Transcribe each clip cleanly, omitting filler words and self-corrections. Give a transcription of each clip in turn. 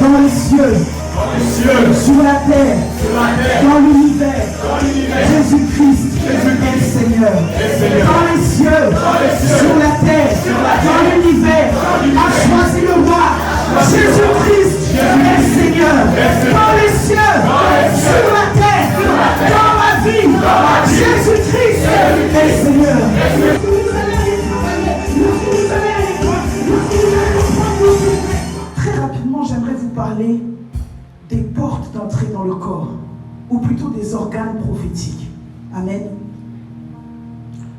dans les cieux, sur la terre, dans l'univers. Jésus-Christ est le Seigneur. Dans les cieux, sur la terre, dans l'univers, a choisi le roi. Jésus-Christ est le Seigneur. Dans les cieux, sur la terre, dans ma vie, Jésus-Christ est le Seigneur. Très rapidement, j'aimerais vous parler des portes d'entrée dans le corps, ou plutôt des organes prophétiques. Amen.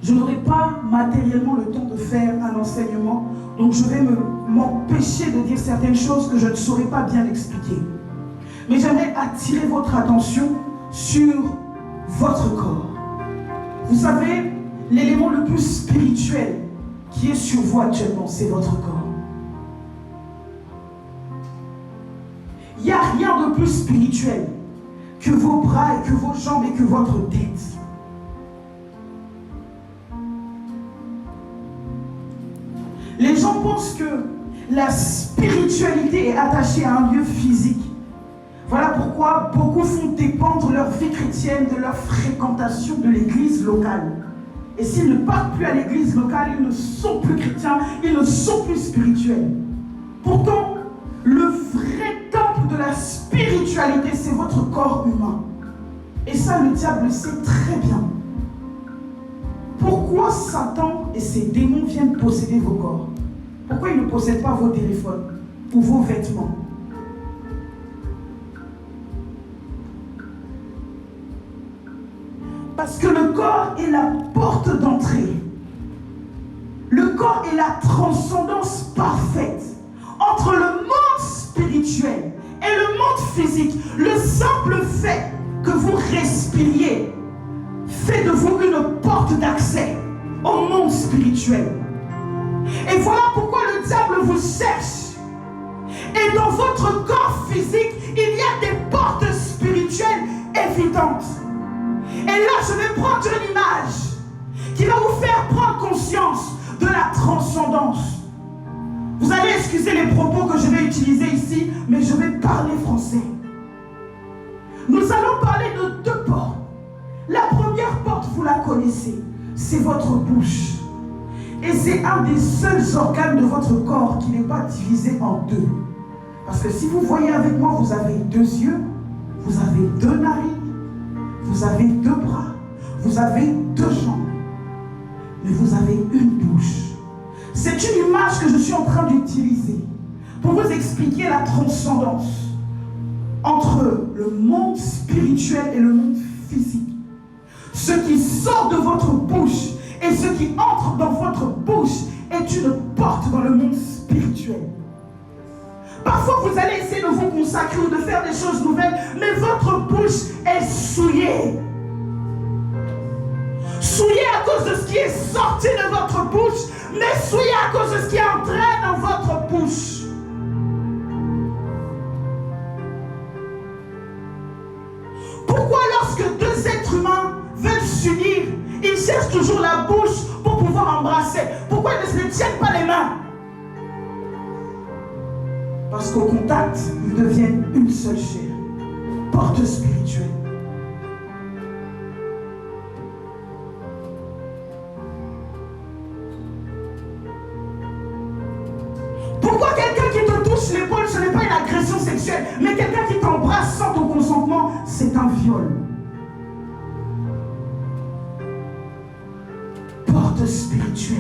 Je n'aurai pas matériellement le temps de faire un enseignement, donc je vais m'empêcher de dire certaines choses que je ne saurais pas bien expliquer. Mais j'aimerais attirer votre attention sur votre corps. Vous savez, l'élément le plus spirituel qui est sur vous actuellement, c'est votre corps. Il n'y a rien de plus spirituel que vos bras et que vos jambes et que votre tête. Les gens pensent que la spiritualité est attachée à un lieu physique. Voilà pourquoi beaucoup font dépendre leur vie chrétienne de leur fréquentation de l'église locale. Et s'ils ne partent plus à l'église locale, ils ne sont plus chrétiens, ils ne sont plus spirituels. Pourtant, le vrai temple de la spiritualité, c'est votre corps humain. Et ça, le diable le sait très bien. Pourquoi Satan et ses démons viennent posséder vos corps? Pourquoi ils ne possèdent pas vos téléphones ou vos vêtements? Parce que le corps est la porte d'entrée. Le corps est la transcendance parfaite entre le monde spirituel et le monde physique. Le simple fait que vous respiriez fait de vous une porte d'accès au monde spirituel. Et voilà pourquoi le diable vous cherche. Et dans votre corps physique, il y a des portes spirituelles évidentes. Et là, je vais prendre une image qui va vous faire prendre conscience de la transcendance. Vous allez excuser les propos que je vais utiliser ici, mais je vais parler français. Nous allons parler de deux portes. La première porte, vous la connaissez, c'est votre bouche. Et c'est un des seuls organes de votre corps qui n'est pas divisé en deux. Parce que si vous voyez avec moi, vous avez deux yeux, vous avez deux narines, vous avez deux bras, vous avez deux jambes, mais vous avez une bouche. C'est une image que je suis en train d'utiliser pour vous expliquer la transcendance entre le monde spirituel et le monde physique. Ce qui sort de votre bouche et ce qui entre dans votre bouche est une porte dans le monde spirituel. Parfois, vous allez essayer de vous consacrer ou de faire des choses nouvelles, mais votre bouche est souillée. Souillée à cause de ce qui est sorti de votre bouche, mais souillée à cause de ce qui est entré dans votre bouche. Pourquoi lorsque deux êtres humains veulent s'unir, ils cherchent toujours la bouche pour pouvoir embrasser? Pourquoi ils ne se tiennent pas les mains? Parce qu'au contact, ils deviennent une seule chair. Porte spirituelle. Pourquoi quelqu'un qui te touche l'épaule, ce n'est pas une agression sexuelle, mais quelqu'un qui t'embrasse sans ton consentement, c'est un viol. Porte spirituelle.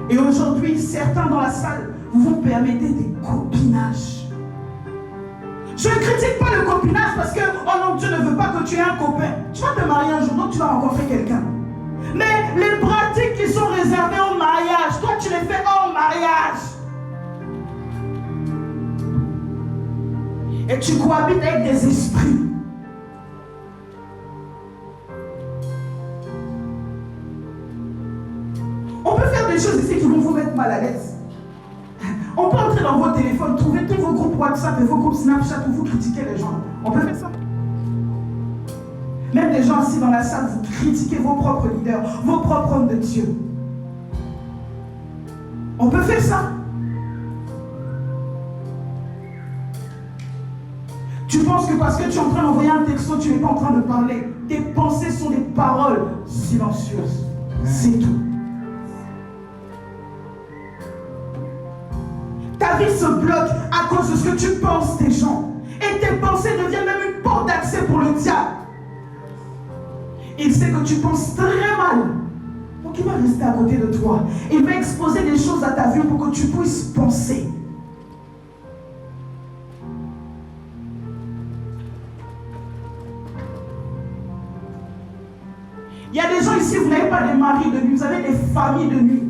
Et aujourd'hui, certains dans la salle, vous vous permettez des copinages. Je ne critique pas le copinage parce que, oh non, Dieu ne veut pas que tu aies un copain. Tu vas te marier un jour, donc tu vas rencontrer quelqu'un. Mais les pratiques qui sont réservées au mariage, toi tu les fais hors mariage. Et tu cohabites avec des esprits. On peut faire des choses ici qui vont vous mettre mal à l'aise. On peut entrer dans vos téléphones, trouver tous vos groupes WhatsApp et vos groupes Snapchat où vous critiquez les gens. On peut faire ça. Même les gens assis dans la salle, vous critiquez vos propres leaders, vos propres hommes de Dieu. On peut faire ça. Tu penses que parce que tu es en train d'envoyer un texto, tu n'es pas en train de parler. Tes pensées sont des paroles silencieuses. C'est tout. Ta vie se bloque à cause de ce que tu penses des gens. Et tes pensées deviennent même une porte d'accès pour le diable. Il sait que tu penses très mal. Donc il va rester à côté de toi. Il va exposer des choses à ta vue pour que tu puisses penser. Il y a des gens ici, vous n'avez pas des maris de nuit, vous avez des familles de nuit.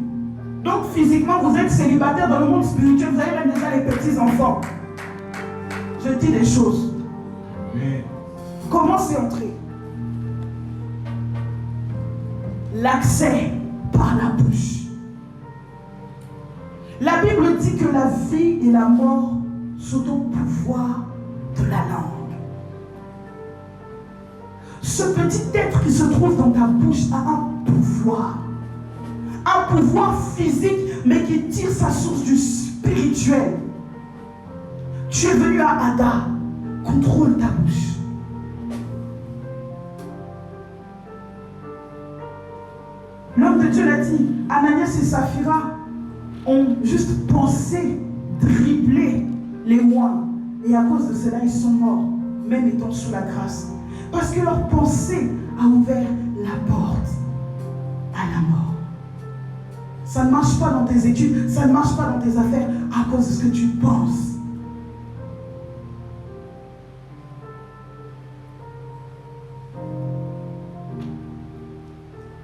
Donc physiquement, vous êtes célibataire dans le monde spirituel, vous avez même déjà les petits-enfants. Je dis des choses. Mais comment c'est entré? L'accès par la bouche. La Bible dit que la vie et la mort sont au pouvoir de la langue. Ce petit être qui se trouve dans ta bouche a un pouvoir physique, mais qui tire sa source du spirituel. Tu es venu à Ada, contrôle ta bouche. L'homme de Dieu l'a dit, Ananias et Saphira ont juste pensé dribbler les moines. Et à cause de cela, ils sont morts, même étant sous la grâce. Parce que leur pensée a ouvert la porte à la mort. Ça ne marche pas dans tes études, ça ne marche pas dans tes affaires à cause de ce que tu penses.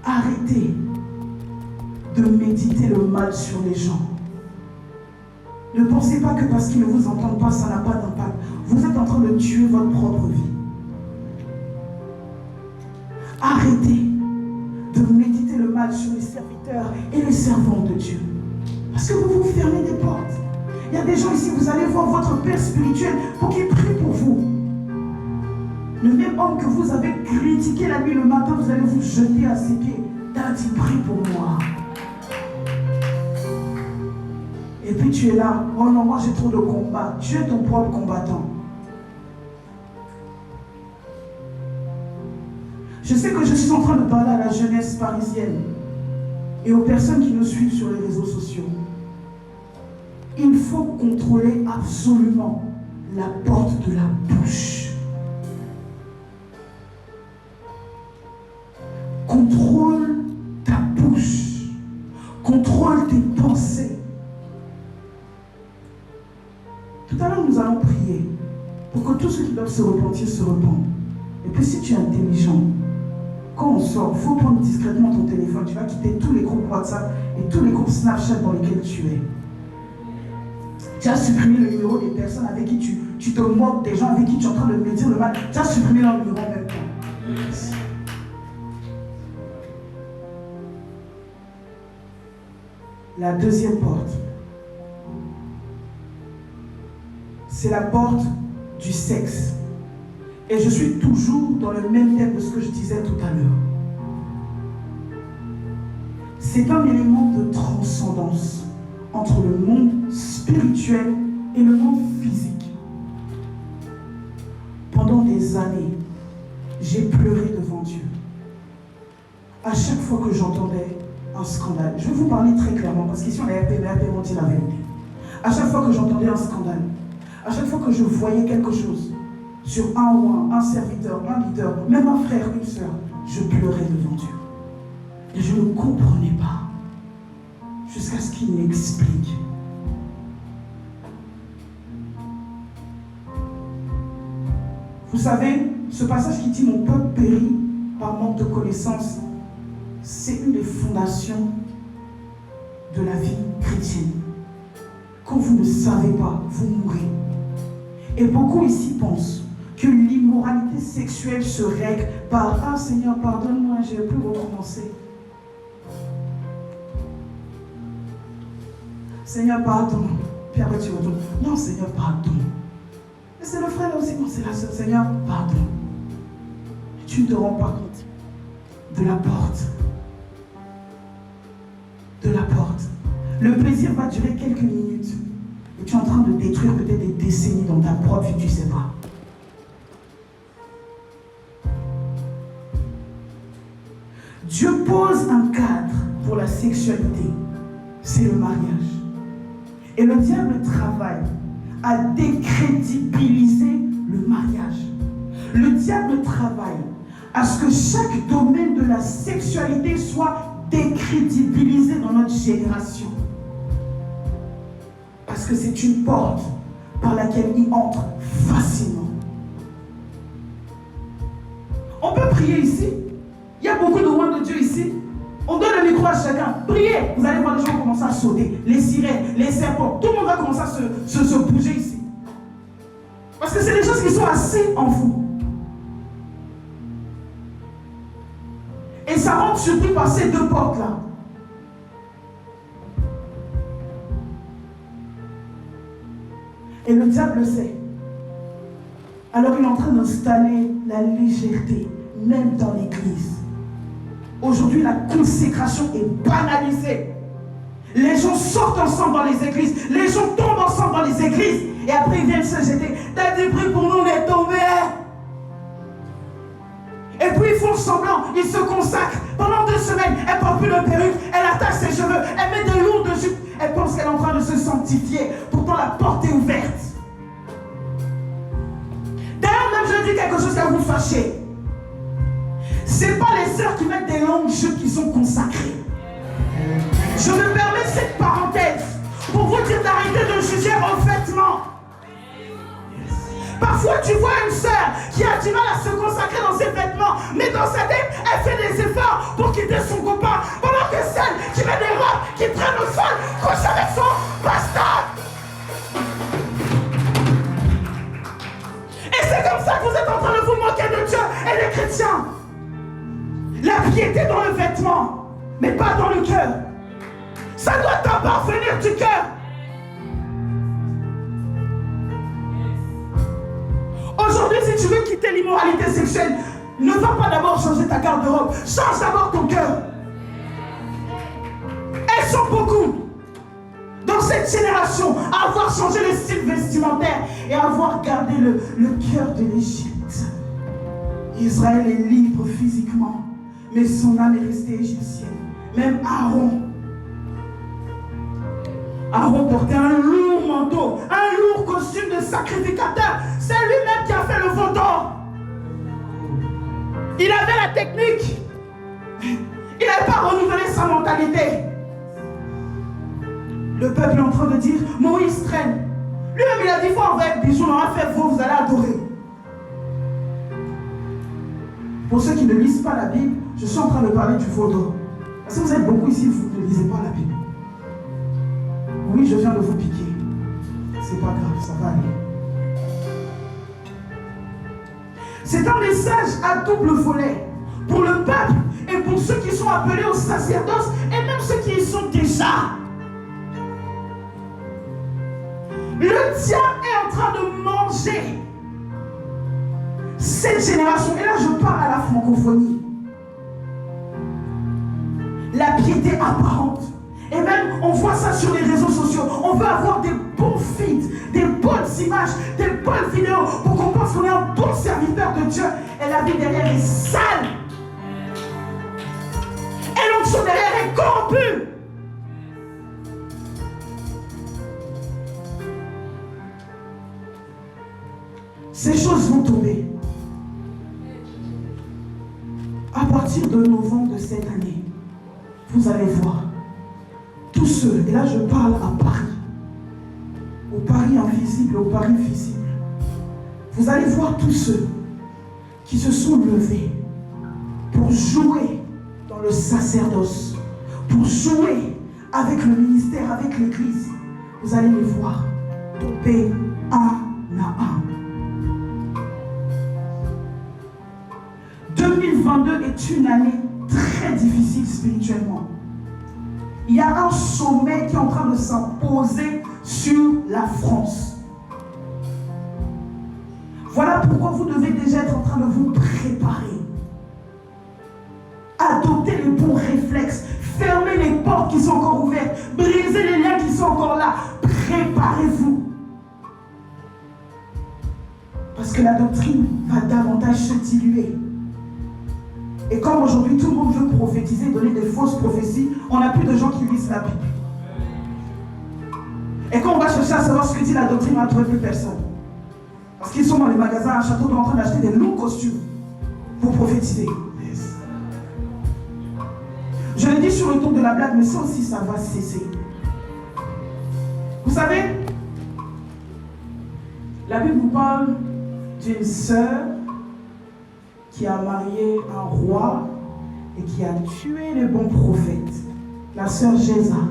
Arrêtez de méditer le mal sur les gens. Ne pensez pas que parce qu'ils ne vous entendent pas, ça n'a pas d'impact. Vous êtes en train de tuer votre propre vie. Arrêtez de méditer le mal sur les serviteurs et les servantes de Dieu. Parce que vous vous fermez des portes. Il y a des gens ici, vous allez voir votre Père spirituel pour qu'il prie pour vous. Le même homme que vous avez critiqué la nuit, le matin, vous allez vous jeter à ses pieds. Daddy, prie pour moi. Et puis tu es là, oh non, moi j'ai trop de combats. Tu es ton propre combattant. Je sais que je suis en train de parler à la jeunesse parisienne et aux personnes qui nous suivent sur les réseaux sociaux. Il faut contrôler absolument la porte de la bouche. Contrôle ta bouche. Contrôle tes pensées. Tout à l'heure, nous allons prier pour que tous ceux qui doivent se repentir se repentent. Et puis si tu es intelligent, quand on sort, il faut prendre discrètement ton téléphone. Tu vas quitter tous les groupes WhatsApp et tous les groupes Snapchat dans lesquels tu es. Tu as supprimé le numéro des personnes avec qui tu te moques, des gens avec qui tu es en train de médire le mal. Tu as supprimé leur numéro en même temps. Yes. La deuxième porte, c'est la porte du sexe. Et je suis toujours dans le même thème de ce que je disais tout à l'heure. C'est un élément de transcendance entre le monde spirituel et le monde physique. Pendant des années, j'ai pleuré devant Dieu. À chaque fois que j'entendais un scandale, je vais vous parler très clairement, parce qu'ici on a dit la vérité. À chaque fois que j'entendais un scandale, à chaque fois que je voyais quelque chose sur un roi, un serviteur, un leader, même un frère, une soeur, je pleurais devant Dieu. Et je ne comprenais pas. Jusqu'à ce qu'il m'explique. Vous savez, ce passage qui dit « Mon peuple périt par manque de connaissance », c'est une des fondations de la vie chrétienne. Quand vous ne savez pas, vous mourrez. Et beaucoup ici pensent que l'immoralité sexuelle se règle par « Ah Seigneur, pardonne-moi, je ne vais plus recommencer. » Seigneur, pardon. Puis après tu retournes. Non, Seigneur, pardon. Mais c'est le frère là aussi, non, c'est la soeur. Seigneur, pardon. Tu ne te rends pas compte de la porte. De la porte. Le plaisir va durer quelques minutes. Et tu es en train de détruire peut-être des décennies dans ta propre vie, tu ne sais pas. Dieu pose un cadre pour la sexualité. C'est le mariage. Et le diable travaille à décrédibiliser le mariage. Le diable travaille à ce que chaque domaine de la sexualité soit décrédibilisé dans notre génération. Parce que c'est une porte par laquelle il entre facilement. On peut prier ici. Il y a beaucoup de rois de Dieu ici. On donne le micro à chacun. Priez. Vous allez voir les gens commencer à sauter. Les sirènes, les serpents. Tout le monde va commencer à se bouger ici. Parce que c'est des choses qui sont assis en vous. Et ça rentre surtout par ces deux portes-là. Et le diable le sait. Alors il est en train d'installer la légèreté, même dans l'église. Aujourd'hui, la consécration est banalisée. Les gens sortent ensemble dans les églises. Les gens tombent ensemble dans les églises. Et après, ils viennent se jeter. T'as dit, prie pour nous, on est tombés. Et puis, ils font semblant. Ils se consacrent. Pendant 2 semaines, elle ne porte plus de perruque. Elle attache ses cheveux. Elle met de lourdes jupes. Elle pense qu'elle est en train de se sanctifier. Pourtant, la porte est ouverte. D'ailleurs, même je dis quelque chose qui va vous fâcher. Ce n'est pas les sœurs qui mettent des longues jupes qui sont consacrées. Je me permets cette parenthèse pour vous dire d'arrêter de juger vos vêtements. Parfois, tu vois une sœur qui a du mal à se consacrer dans ses vêtements, mais dans sa tête, elle fait des efforts pour quitter son copain, pendant que celle qui met des robes, qui traîne au sol, couche avec son pasteur. Et c'est comme ça que vous êtes en train de vous moquer de Dieu et des chrétiens. La piété dans le vêtement, mais pas dans le cœur. Ça doit d'abord venir du cœur. Aujourd'hui, si tu veux quitter l'immoralité sexuelle, ne va pas d'abord changer ta garde-robe. Change d'abord ton cœur. Elles sont beaucoup dans cette génération à avoir changé le style vestimentaire et à avoir gardé le cœur de l'Égypte. Israël est libre physiquement, mais son âme est restée égyptienne. Même Aaron portait un lourd manteau, un lourd costume de sacrificateur. C'est lui-même qui a fait le veau d'or. Il avait la technique. Il n'avait pas renouvelé sa mentalité. Le peuple est en train de dire, Moïse traîne. Lui-même, il a dit, il faut envoyer un bijou, on a fait veau, vous allez adorer. Pour ceux qui ne lisent pas la Bible, je suis en train de parler du veau d'or. Parce que vous êtes beaucoup ici, vous ne lisez pas la Bible. Oui, je viens de vous piquer. C'est pas grave, ça va aller. C'est un message à double volet. Pour le peuple et pour ceux qui sont appelés au sacerdoce et même ceux qui y sont déjà. Le diable est en train de manger cette génération. Et là, je parle à la francophonie. La piété apparente. Et même, on voit ça sur les réseaux sociaux. On veut avoir des bons feeds, des bonnes images, des bonnes vidéos pour qu'on pense qu'on est un bon serviteur de Dieu. Et la vie derrière est sale. Et l'onction derrière est corrompue. Ces choses vont tomber. À partir de novembre de cette année, vous allez voir. Tous ceux, et là je parle à Paris, au Paris invisible, au Paris visible, vous allez voir tous ceux qui se sont levés pour jouer dans le sacerdoce, pour jouer avec le ministère, avec l'église. Vous allez les voir tomber un à un. 2022 est une année très difficile spirituellement. Il y a un sommet qui est en train de s'imposer sur la France. Voilà pourquoi vous devez déjà être en train de vous préparer. Adoptez les bons réflexes. Fermez les portes qui sont encore ouvertes. Brisez les liens qui sont encore là. Préparez-vous. Parce que la doctrine va davantage se diluer. Et comme aujourd'hui tout le monde veut prophétiser, donner des fausses prophéties, on n'a plus de gens qui lisent la Bible. Et quand on va chercher à savoir ce que dit la doctrine, on ne trouve plus personne. Parce qu'ils sont dans les magasins à Château en train d'acheter des longs costumes pour prophétiser. Yes. Je l'ai dit sur le ton de la blague, mais ça aussi, ça va cesser. Vous savez, la Bible vous parle d'une sœur qui a marié un roi et qui a tué les bons prophètes. La sœur Jézabel.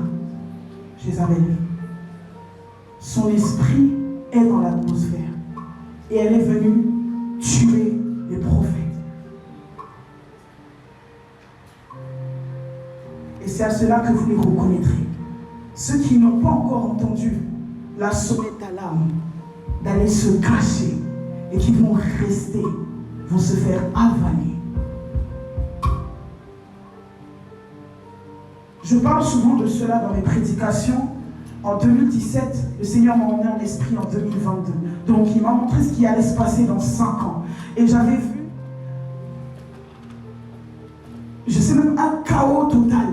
Son esprit est dans l'atmosphère. Et elle est venue tuer les prophètes. Et c'est à cela que vous les reconnaîtrez. Ceux qui n'ont pas encore entendu la sonnette d'alarme, d'aller se cacher et qui vont rester, vont se faire avaler. Je parle souvent de cela dans mes prédications. En 2017, le Seigneur m'a emmené en esprit en 2022. Donc il m'a montré ce qui allait se passer dans 5 ans. Et j'avais vu, je sais même, un chaos total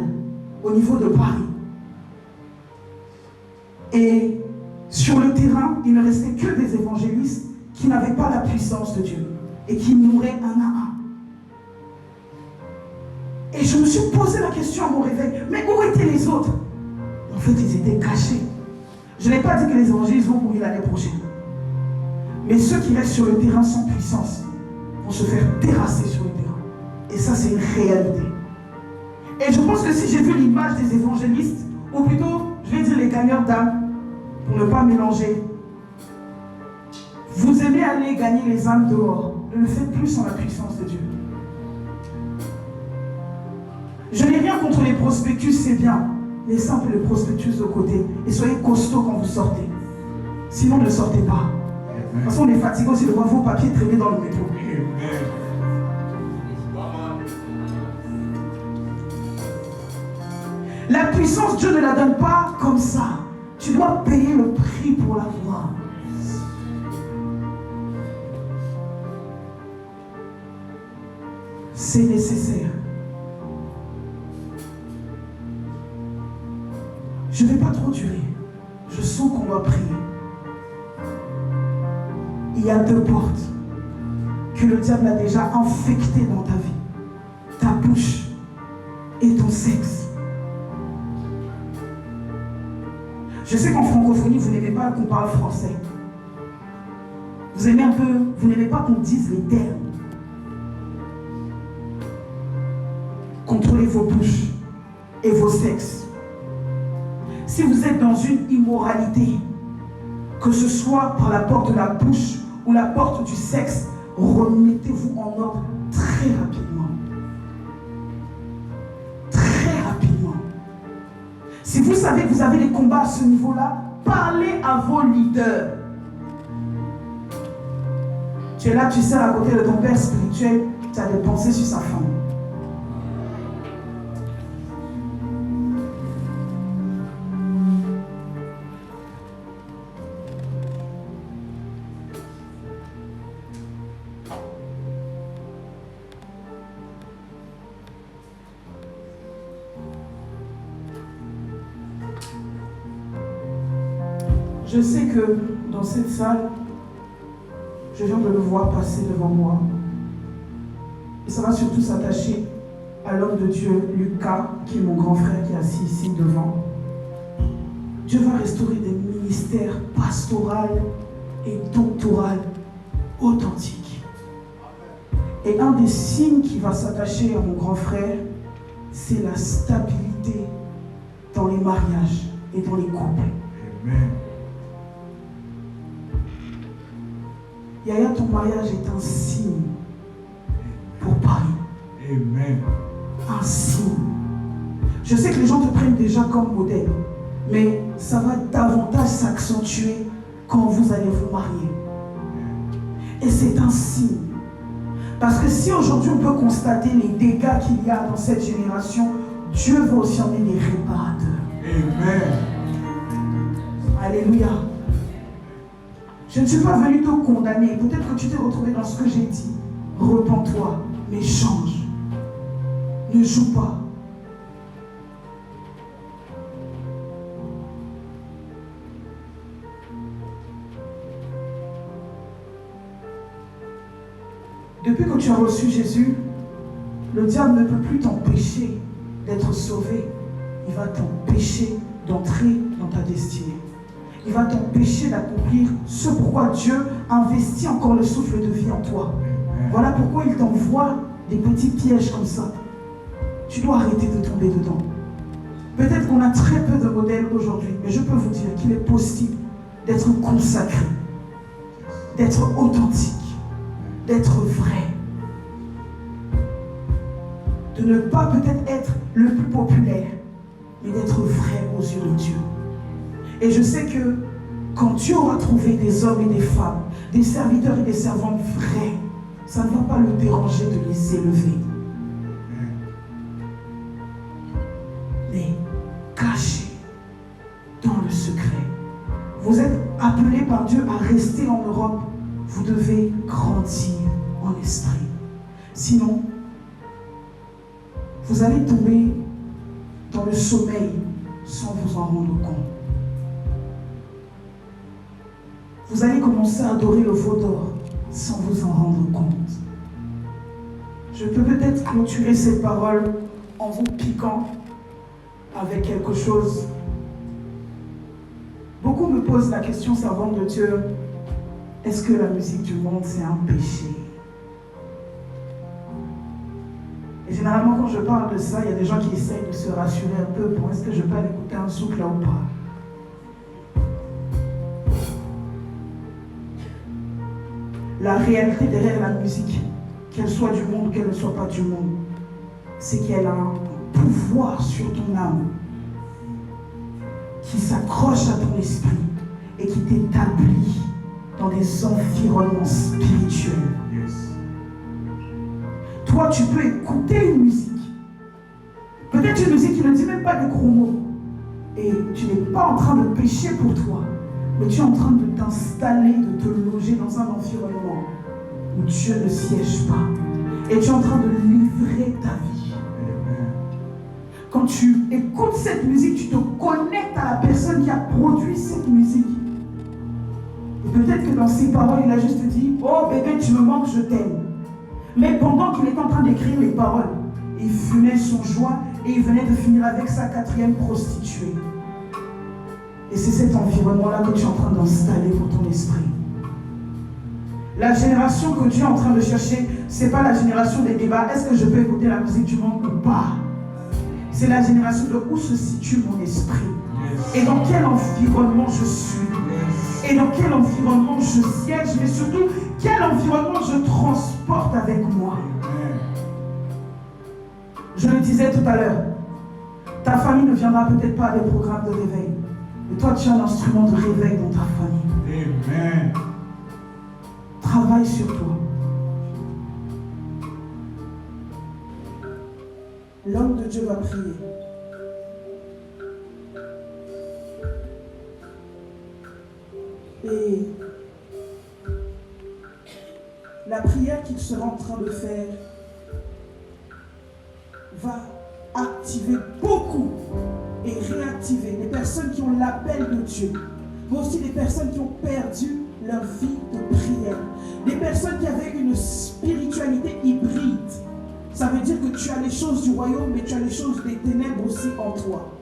au niveau de Paris. Et sur le terrain, il ne restait que des évangélistes qui n'avaient pas la puissance de Dieu et qui mouraient un à un. Et je me suis posé la question à mon réveil, mais où étaient les autres? En fait, ils étaient cachés. Je n'ai pas dit que les évangélistes vont mourir l'année prochaine. Mais ceux qui restent sur le terrain sans puissance vont se faire terrasser sur le terrain. Et ça, c'est une réalité. Et je pense que si j'ai vu l'image des évangélistes, ou plutôt, je vais dire les gagneurs d'âmes, pour ne pas mélanger, vous aimez aller gagner les âmes dehors, ne le faites plus sans la puissance de Dieu. Je n'ai rien contre les prospectus, c'est bien. Laissez un peu les prospectus de côté et soyez costaud quand vous sortez. Sinon, ne sortez pas. De toute façon, on est fatigué aussi de voir vos papiers traîner dans le métro. La puissance, Dieu ne la donne pas comme ça. Tu dois payer le prix pour l'avoir. C'est nécessaire. Je ne vais pas trop durer. Je sens qu'on doit prier. Il y a 2 portes que le diable a déjà infectées dans ta vie. Ta bouche et ton sexe. Je sais qu'en francophonie, vous n'aimez pas qu'on parle français. Vous aimez un peu, vous n'aimez pas qu'on dise les termes. Contrôlez vos bouches et vos sexes. Si vous êtes dans une immoralité, que ce soit par la porte de la bouche ou la porte du sexe, remettez-vous en ordre très rapidement. Très rapidement. Si vous savez que vous avez des combats à ce niveau-là, parlez à vos leaders. Tu es là, tu sers à côté de ton père spirituel, tu as des pensées sur sa femme. Je sais que dans cette salle, je viens de le voir passer devant moi. Et ça va surtout s'attacher à l'homme de Dieu, Lucas, qui est mon grand frère qui est assis ici devant. Dieu va restaurer des ministères pastoraux et doctoraux authentiques. Et un des signes qui va s'attacher à mon grand frère, c'est la stabilité dans les mariages et dans les couples. Amen. Yaya, ton mariage est un signe pour Paris. Amen. Un signe. Je sais que les gens te prennent déjà comme modèle, mais ça va davantage s'accentuer quand vous allez vous marier. Et c'est un signe. Parce que si aujourd'hui on peut constater les dégâts qu'il y a dans cette génération, Dieu va aussi emmener des réparateurs. Amen. Alléluia. Je ne suis pas venu te condamner. Peut-être que tu t'es retrouvé dans ce que j'ai dit. Repens-toi, mais change. Ne joue pas. Depuis que tu as reçu Jésus, le diable ne peut plus t'empêcher d'être sauvé. Il va t'empêcher d'entrer dans ta destinée. Il va t'empêcher d'accomplir ce pourquoi Dieu investit encore le souffle de vie en toi. Voilà pourquoi il t'envoie des petits pièges comme ça. Tu dois arrêter de tomber dedans. Peut-être qu'on a très peu de modèles aujourd'hui, mais je peux vous dire qu'il est possible d'être consacré, d'être authentique, d'être vrai. De ne pas peut-être être le plus populaire, mais d'être vrai aux yeux de Dieu. Et je sais que quand Dieu aura trouvé des hommes et des femmes, des serviteurs et des servantes vrais, ça ne va pas le déranger de les élever. Mais cachés dans le secret. Vous êtes appelés par Dieu à rester en Europe. Vous devez grandir en esprit. Sinon, vous allez tomber dans le sommeil sans vous en rendre compte. Vous allez commencer à adorer le veau d'or sans vous en rendre compte. Je peux peut-être clôturer cette parole en vous piquant avec quelque chose. Beaucoup me posent la question, servante de Dieu, est-ce que la musique du monde c'est un péché? Et généralement quand je parle de ça, il y a des gens qui essayent de se rassurer un peu. Bon, est-ce que je peux aller écouter un souk là ou pas? La réalité derrière la musique, qu'elle soit du monde ou qu'elle ne soit pas du monde, c'est qu'elle a un pouvoir sur ton âme qui s'accroche à ton esprit et qui t'établit dans des environnements spirituels. Yes. Toi, tu peux écouter une musique. Peut-être une musique qui ne dit même pas de gros mots. Et tu n'es pas en train de pécher pour toi. Mais tu es en train de t'installer, de te loger dans un environnement où Dieu ne siège pas. Et tu es en train de livrer ta vie. Quand tu écoutes cette musique, tu te connectes à la personne qui a produit cette musique. Et peut-être que dans ses paroles, il a juste dit « Oh bébé, tu me manques, je t'aime ». Mais pendant qu'il est en train d'écrire les paroles, il fumait son joint et il venait de finir avec sa 4e prostituée. Et c'est cet environnement-là que tu es en train d'installer pour ton esprit. La génération que Dieu est en train de chercher, ce n'est pas la génération des débats. Est-ce que je peux écouter la musique du monde ou pas? C'est la génération de où se situe mon esprit. Et dans quel environnement je suis. Et dans quel environnement je siège. Mais surtout, quel environnement je transporte avec moi. Je le disais tout à l'heure. Ta famille ne viendra peut-être pas à des programmes de réveil. Mais toi, tu es un instrument de réveil dans ta famille. Amen. Travaille sur toi. L'homme de Dieu va prier. Et la prière qu'il sera en train de faire va activer beaucoup et réactiver les personnes qui ont l'appel de Dieu, mais aussi des personnes qui ont perdu leur vie de prière, des personnes qui avaient une spiritualité hybride. Ça veut dire que tu as les choses du royaume, mais tu as les choses des ténèbres aussi en toi.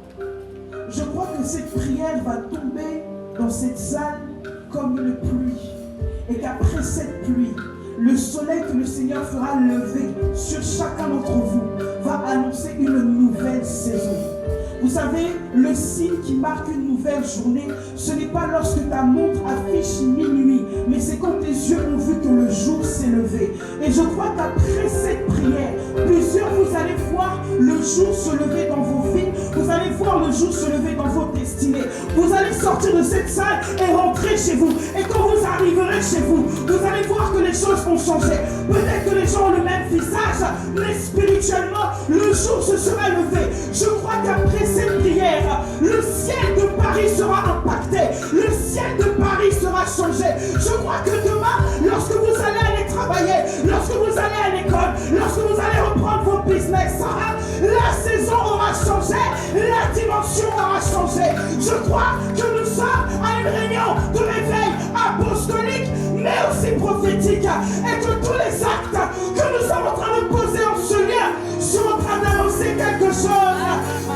Je crois que cette prière va tomber dans cette salle comme une pluie, et qu'après cette pluie, le soleil que le Seigneur fera lever sur chacun d'entre vous va annoncer une nouvelle saison. Vous savez, le signe qui marque une nouvelle journée, ce n'est pas lorsque ta montre affiche minuit, mais c'est quand tes yeux ont vu que le jour s'est levé. Et je crois qu'après cette prière, plusieurs, vous allez voir le jour se lever dans vos vies, vous allez voir le jour se lever dans vos destinées. Vous allez sortir de cette salle et rentrer chez vous. Et quand vous arriverez chez vous, vous allez voir que les choses ont changé. Peut-être que les gens ont le même visage, mais spirituellement, le jour se sera levé. Je crois qu'après cette prière, le ciel de Paris sera impacté, le ciel de Paris sera changé. Je crois que demain, lorsque vous allez aller travailler, lorsque vous allez à l'école, lorsque vous allez reprendre vos business, changé, la dimension aura changé. Je crois que nous sommes à une réunion de réveil apostolique, mais aussi prophétique, et que tous les actes que nous sommes en train de poser en ce lieu sont en train d'annoncer quelque chose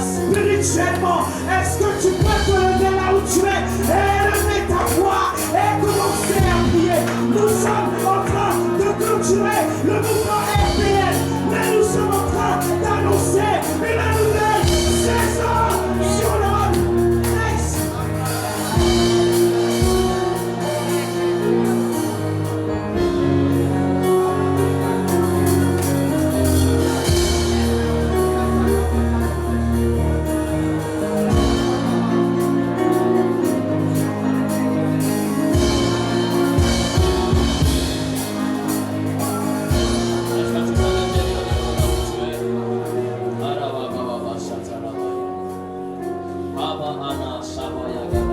spirituellement. Est-ce que tu peux te lever là où tu es, élever ta voix et commencer à prier? Nous sommes en train de clôturer le mouvement RPL, mais nous sommes en train d'annoncer une nouvelle saison sur l'homme. Baba Ana Sabaya